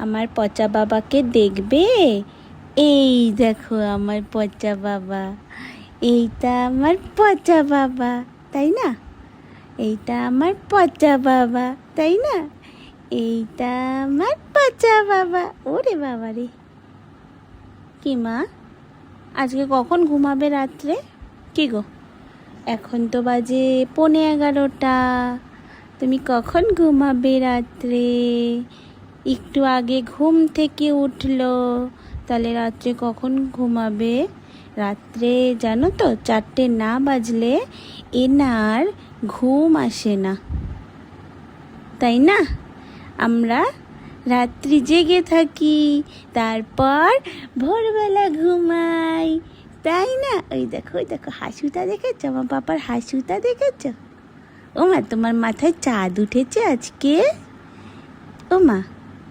আমার পচা বাবাকে দেখবে? এই দেখো আমার পচা বাবা, এইটা আমার পচা বাবা, তাই না? এইটা আমার পচা বাবা, তাই না? এইটা আমার পচা বাবা। ওরে বাবা রে! কি মা, আজকে কখন ঘুমাবে রাত্রে? কি গো, এখন তো বাজে 11:15। তুমি কখন ঘুমাবে রাত্রে? একটু আগে ঘুম থেকে উঠলো, তাহলে রাত্রে কখন ঘুমাবে? রাত্রে জানো তো 4টে না বাজলে এনার ঘুম আসে না, তাই না? আমরা রাত্রি জেগে থাকি, তারপর ভোরবেলা ঘুমাই, তাই না? ওই দেখো হাসুটা দেখেছো? আমার পাপার হাসুটা দেখেছো? ও মা, তোমার মাথায় চাঁদ উঠেছে আজকে? ও মা,